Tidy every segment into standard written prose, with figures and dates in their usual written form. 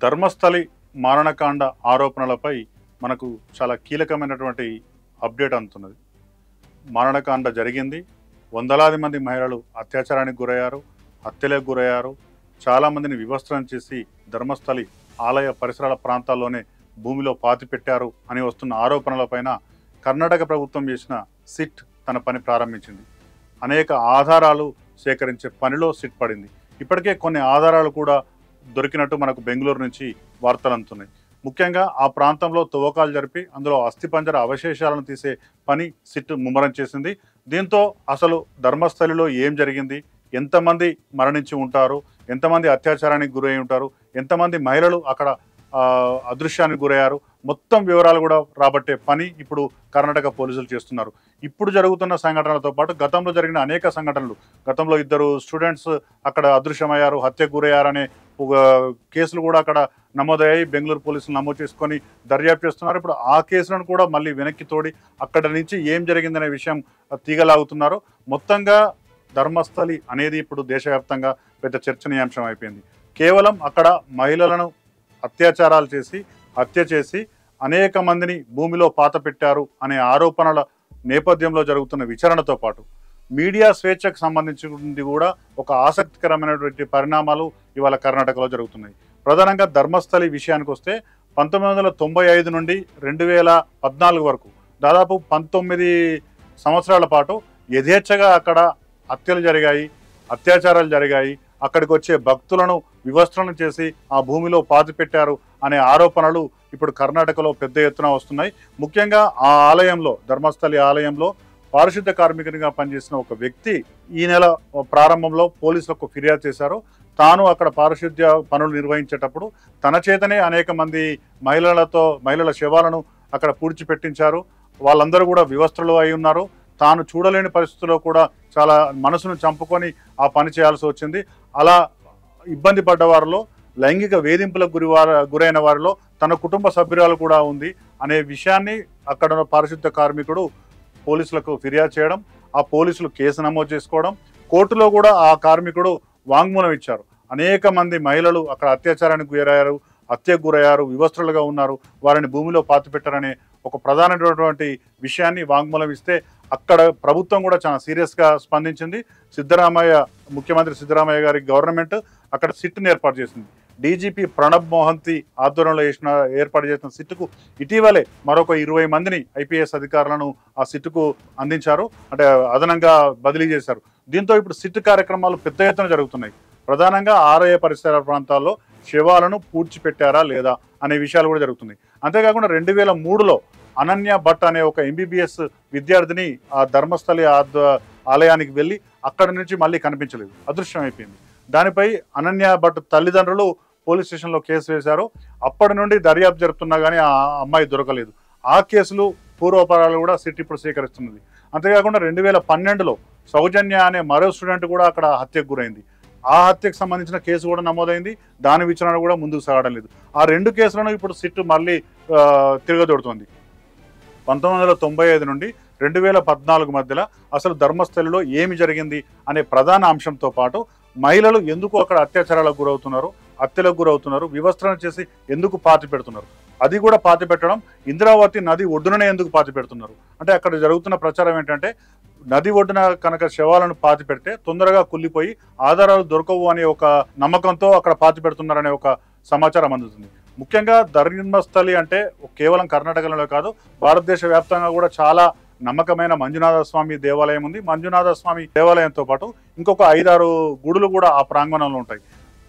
ధర్మస్థలి మారణకాండ ఆరోపణలపై మనకు చాలా కీలకమైనటువంటి అప్డేట్ అందుతున్నది. మారణకాండ జరిగింది. వందలాది మంది మహిళలు అత్యాచారానికి గురయ్యారు, హత్యలకు గురయ్యారు. చాలామందిని వివస్త్రం చేసి ధర్మస్థలి ఆలయ పరిసరాల ప్రాంతాల్లోనే భూమిలో పాతిపెట్టారు అని వస్తున్న ఆరోపణలపైన కర్ణాటక ప్రభుత్వం చేసిన సిట్ తన పని ప్రారంభించింది. అనేక ఆధారాలు సేకరించే పనిలో సిట్ పడింది. ఇప్పటికే కొన్ని ఆధారాలు కూడా దొరికినట్టు మనకు బెంగళూరు నుంచి వార్తలు అందుతున్నాయి. ముఖ్యంగా ఆ ప్రాంతంలో తవ్వకాలు జరిపి అందులో అస్థిపంజర అవశేషాలను తీసే పని సిట్ ముమ్మరం చేసింది. దీంతో అసలు ధర్మస్థలిలో ఏం జరిగింది, ఎంతమంది మరణించి ఉంటారు, ఎంతమంది అత్యాచారానికి గురై ఉంటారు, ఎంతమంది మహిళలు అక్కడ అదృశ్యానికి గురయ్యారు, మొత్తం వివరాలు కూడా రాబట్టే పని ఇప్పుడు కర్ణాటక పోలీసులు చేస్తున్నారు. ఇప్పుడు జరుగుతున్న సంఘటనలతో పాటు గతంలో జరిగిన అనేక సంఘటనలు, గతంలో 2 స్టూడెంట్స్ అక్కడ అదృశ్యమయ్యారు, హత్యకు గురయ్యారనే కేసులు కూడా అక్కడ నమోదయ్యాయి. బెంగళూరు పోలీసులు నమోదు చేసుకొని దర్యాప్తు చేస్తున్నారు. ఇప్పుడు ఆ కేసులను కూడా మళ్ళీ వెనక్కి తోడి అక్కడ నుంచి ఏం జరిగిందనే విషయం తీగలాగుతున్నారు. మొత్తంగా ధర్మస్థలి అనేది ఇప్పుడు దేశవ్యాప్తంగా పెద్ద చర్చనీయాంశం అయిపోయింది. కేవలం అక్కడ మహిళలను అత్యాచారాలు చేసి హత్య చేసి అనేక మందిని భూమిలో పాతపెట్టారు అనే ఆరోపణల నేపథ్యంలో జరుగుతున్న విచారణతో పాటు మీడియా స్వేచ్ఛకు సంబంధించింది కూడా ఒక ఆసక్తికరమైనటువంటి పరిణామాలు ఇవాళ కర్ణాటకలో జరుగుతున్నాయి. ప్రధానంగా ధర్మస్థలి విషయానికి వస్తే 1995 నుండి 2014 వరకు దాదాపు 19 సంవత్సరాల పాటు యథేచ్ఛగా అక్కడ హత్యలు జరిగాయి, అత్యాచారాలు జరిగాయి. అక్కడికి వచ్చే భక్తులను వివస్త్రణ చేసి ఆ భూమిలో పాతిపెట్టారు అనే ఆరోపణలు ఇప్పుడు కర్ణాటకలో పెద్ద ఎత్తున వస్తున్నాయి. ముఖ్యంగా ఆ ఆలయంలో, ధర్మస్థలి ఆలయంలో పారిశుద్ధ కార్మికునిగా పనిచేసిన ఒక వ్యక్తి ఈ నెల ప్రారంభంలో పోలీసులకు ఫిర్యాదు చేశారు. తాను అక్కడ పారిశుద్ధ్య పనులు నిర్వహించేటప్పుడు తన చేతనే అనేక మంది మహిళల శవాలను అక్కడ పూడ్చిపెట్టించారు. వాళ్ళందరూ కూడా వివస్త్రలు అయి ఉన్నారు. తాను చూడలేని పరిస్థితుల్లో కూడా చాలా మనసును చంపుకొని ఆ పని చేయాల్సి వచ్చింది. అలా ఇబ్బంది పడ్డ వారిలో, లైంగిక వేధింపులకు గురైన వారిలో తన కుటుంబ సభ్యురాలు కూడా ఉంది అనే విషయాన్ని అక్కడ పారిశుద్ధ కార్మికుడు పోలీసులకు ఫిర్యాదు చేయడం, ఆ పోలీసులు కేసు నమోదు చేసుకోవడం, కోర్టులో కూడా ఆ కార్మికుడు వాంగ్మూలం ఇచ్చారు. అనేక మంది మహిళలు అక్కడ అత్యాచారానికి గురయ్యారు, హత్యకు గురయ్యారు, వివస్త్రులుగా ఉన్నారు, వారిని భూమిలో పాతిపెట్టారనే ఒక ప్రధానమైనటువంటి విషయాన్ని వాంగ్మూలం ఇస్తే అక్కడ ప్రభుత్వం కూడా చాలా సీరియస్గా స్పందించింది. ముఖ్యమంత్రి సిద్ధరామయ్య గారి గవర్నమెంట్ అక్కడ సిట్ని ఏర్పాటు చేసింది. డీజీపీ ప్రణబ్ మోహంతి ఆధ్వర్యంలో ఏర్పాటు చేసిన సిట్కు ఇటీవలే మరొక 20 మందిని ఐపీఎస్ అధికారులను ఆ సిట్కు అందించారు, అంటే అదనంగా బదిలీ చేశారు. దీంతో ఇప్పుడు సిట్ కార్యక్రమాలు పెద్ద ఎత్తున జరుగుతున్నాయి. ప్రధానంగా ఆలయ పరిసర ప్రాంతాల్లో శవాలను పూడ్చిపెట్టారా లేదా అనే విషయాలు కూడా జరుగుతున్నాయి. అంతేకాకుండా 2003లో అనన్య భట్ అనే ఒక MBBS విద్యార్థిని ఆ ధర్మస్థలి ఆలయానికి వెళ్ళి అక్కడి నుంచి మళ్ళీ కనిపించలేదు, అదృశ్యం అయిపోయింది. దానిపై అనన్య భట్ తల్లిదండ్రులు పోలీస్ స్టేషన్లో కేసు వేశారు. అప్పటి నుండి దర్యాప్తు జరుపుతున్నా కానీ ఆ అమ్మాయి దొరకలేదు. ఆ కేసులు పూర్వపరాలు కూడా సిట్ ఇప్పుడు స్వీకరిస్తున్నది. అంతేకాకుండా 2012లో సౌజన్య అనే మరో స్టూడెంట్ కూడా అక్కడ హత్యకు గురైంది. ఆ హత్యకు సంబంధించిన కేసు కూడా నమోదైంది. దాని విచారణ కూడా ముందుకు సాగడం లేదు. ఆ 2 కేసులను ఇప్పుడు సిట్ మళ్ళీ తిరగదొడుతోంది. 1995 నుండి 2014 మధ్యలో అసలు ధర్మస్థలిలో ఏమి జరిగింది అనే ప్రధాన అంశంతో పాటు మహిళలు ఎందుకు అక్కడ అత్యాచారాలకు గురవుతున్నారు, హత్యలకు గురవుతున్నారు, వివస్త్రణ చేసి ఎందుకు పాతి పెడుతున్నారు, అది కూడా పాతి పెట్టడం, ఇంద్రావతి నది ఒడ్డుననే ఎందుకు పాతి పెడుతున్నారు అంటే అక్కడ జరుగుతున్న ప్రచారం ఏంటంటే నది ఒడ్డున కనుక శవాలను పాతి పెడితే తొందరగా కుళ్ళిపోయి ఆధారాలు దొరకవు అనే ఒక నమ్మకంతో అక్కడ పాతి పెడుతున్నారనే ఒక సమాచారం అందుతుంది. ముఖ్యంగా ధర్మస్థలి అంటే కేవలం కర్ణాటకలో కాదు, భారతదేశ వ్యాప్తంగా కూడా చాలా నమ్మకమైన మంజునాథ స్వామి దేవాలయం ఉంది. మంజునాథ స్వామి దేవాలయంతో పాటు ఇంకొక 5-6 గుడులు కూడా ఆ ప్రాంగణంలో ఉంటాయి.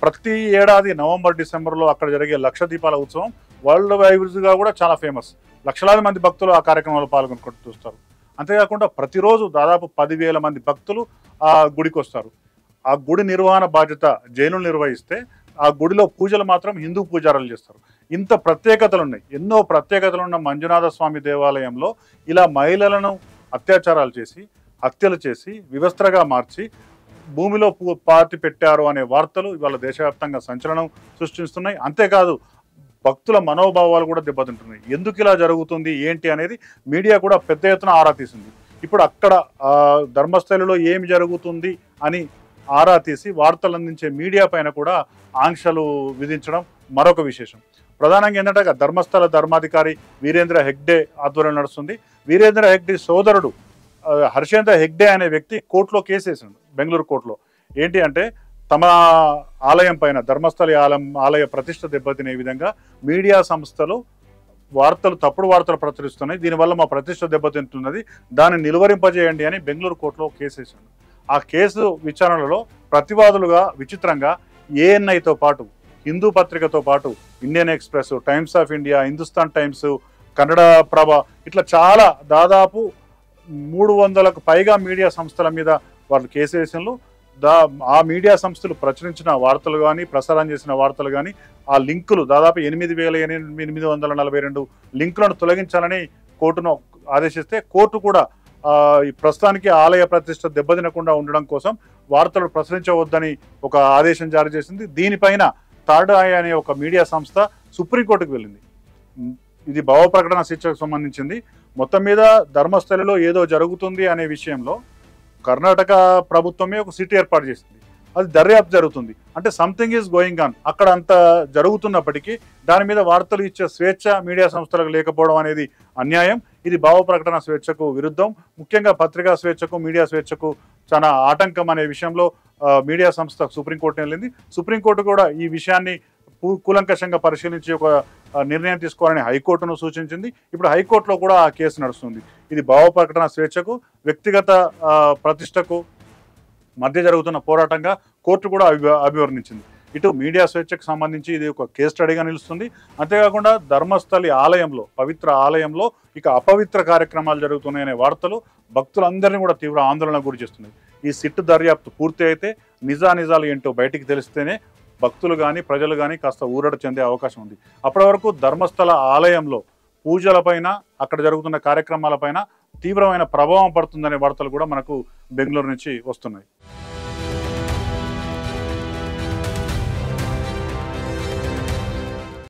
ప్రతి ఏడాది నవంబర్ డిసెంబర్లో అక్కడ జరిగే లక్ష దీపాల ఉత్సవం వరల్డ్ వైడ్గా కూడా చాలా ఫేమస్. లక్షలాది మంది భక్తులు ఆ కార్యక్రమంలో పాల్గొనుకుంటూ చూస్తారు. అంతేకాకుండా ప్రతిరోజు దాదాపు 10,000 మంది భక్తులు ఆ గుడికి వస్తారు. ఆ గుడి నిర్వహణ బాధ్యత జైనులు నిర్వహిస్తే ఆ గుడిలో పూజలు మాత్రం హిందూ పూజారులు చేస్తారు. ఇంత ప్రత్యేకతలు ఉన్నాయి. ఎన్నో ప్రత్యేకతలు ఉన్న మంజునాథ స్వామి దేవాలయంలో ఇలా మహిళలను అత్యాచారాలు చేసి, హత్యలు చేసి, వివస్త్రగా మార్చి భూమిలో పాతి పెట్టారు అనే వార్తలు ఇవాళ దేశవ్యాప్తంగా సంచలనం సృష్టిస్తున్నాయి. అంతేకాదు భక్తుల మనోభావాలు కూడా దెబ్బతింటున్నాయి. ఎందుకు ఇలా జరుగుతుంది ఏంటి అనేది మీడియా కూడా పెద్ద ఎత్తున ఆరా తీసింది. ఇప్పుడు అక్కడ ధర్మస్థలిలో ఏమి జరుగుతుంది అని ఆరా తీసి వార్తలు అందించే మీడియా పైన కూడా ఆంక్షలు విధించడం మరొక విశేషం. ప్రధానంగా ఏంటంటే ధర్మస్థల ధర్మాధికారి వీరేంద్ర హెగ్డే ఆధ్వర్యంలో నడుస్తుంది. వీరేంద్ర హెగ్డే సోదరుడు హర్షేంద్ర హెగ్డే అనే వ్యక్తి కోర్టులో కేసు వేసిండు, బెంగళూరు కోర్టులో. ఏంటి అంటే తమ ఆలయం పైన ధర్మస్థల ఆలయ ప్రతిష్ట దెబ్బతినే విధంగా మీడియా సంస్థలు తప్పుడు వార్తలు ప్రచురిస్తున్నాయి, దీనివల్ల మా ప్రతిష్ట దెబ్బతింటున్నది, దాన్ని నిలువరింపజేయండి అని బెంగళూరు కోర్టులో కేసు వేశాడు. ఆ కేసు విచారణలో ప్రతివాదులుగా విచిత్రంగా ఏఎన్ఐతో పాటు, హిందూ పత్రికతో పాటు, Indian Express, Times of India, Hindustan Times, Kannada Prabha, ఇట్లా చాలా దాదాపు 300కు పైగా మీడియా సంస్థల మీద వాళ్ళు కేసు వేసినలు. ఆ మీడియా సంస్థలు ప్రచురించిన వార్తలు కానీ, ప్రసారం చేసిన వార్తలు కానీ, ఆ లింకులు దాదాపు 8,842 లింకులను తొలగించాలని కోర్టును ఆదేశిస్తే, కోర్టు కూడా ప్రస్తుతానికి ఆలయ ప్రతిష్ట దెబ్బతినకుండా ఉండడం కోసం వార్తలు ప్రచురించవద్దని ఒక ఆదేశం జారీ చేసింది. దీనిపైన థర్డ్ ఐ అనే ఒక మీడియా సంస్థ సుప్రీంకోర్టుకు వెళ్ళింది. ఇది భావ ప్రకటన శిక్షకు సంబంధించింది. మొత్తం మీద ధర్మస్థలిలో ఏదో జరుగుతుంది అనే విషయంలో కర్ణాటక ప్రభుత్వమే ఒక సిట్ ఏర్పాటు చేసింది, అది దర్యాప్తు జరుగుతుంది. అంటే సంథింగ్ ఈజ్ గోయింగ్ ఆన్. అక్కడ అంత జరుగుతున్నప్పటికీ దాని మీద వార్తలు ఇచ్చే స్వేచ్ఛ మీడియా సంస్థలకు లేకపోవడం అనేది అన్యాయం. ఇది భావ ప్రకటన స్వేచ్ఛకు విరుద్ధం. ముఖ్యంగా పత్రికా స్వేచ్ఛకు, మీడియా స్వేచ్ఛకు చాలా ఆటంకం అనే విషయంలో మీడియా సంస్థ సుప్రీంకోర్టు వెళ్ళింది. సుప్రీంకోర్టు కూడా ఈ విషయాన్ని కూలంకషంగా పరిశీలించి ఒక నిర్ణయం తీసుకోవాలని హైకోర్టును సూచించింది. ఇప్పుడు హైకోర్టులో కూడా ఆ కేసు నడుస్తుంది. ఇది భావ ప్రకటన స్వేచ్ఛకు, వ్యక్తిగత ప్రతిష్టకు మధ్య జరుగుతున్న పోరాటంగా కోర్టు కూడా అభివర్ణించింది. ఇటు మీడియా స్వేచ్ఛకు సంబంధించి ఇది ఒక కేస్ స్టడీగా నిలుస్తుంది. అంతేకాకుండా ధర్మస్థలి ఆలయంలో, పవిత్ర ఆలయంలో ఇక అపవిత్ర కార్యక్రమాలు జరుగుతున్నాయనే వార్తలు భక్తులందరినీ కూడా తీవ్ర ఆందోళనకు గురి చేస్తున్నాయి. ఈ సిట్ దర్యాప్తు పూర్తి అయితే నిజాలు ఏంటో బయటికి తెలిస్తేనే భక్తులు కానీ, ప్రజలు కానీ కాస్త ఊరట చెందే అవకాశం ఉంది. అప్పటి వరకు ధర్మస్థల ఆలయంలో పూజలపైన, అక్కడ జరుగుతున్న కార్యక్రమాలపైన తీవ్రమైన ప్రభావం పడుతుందనే వార్తలు కూడా మనకు బెంగళూరు నుంచి వస్తున్నాయి.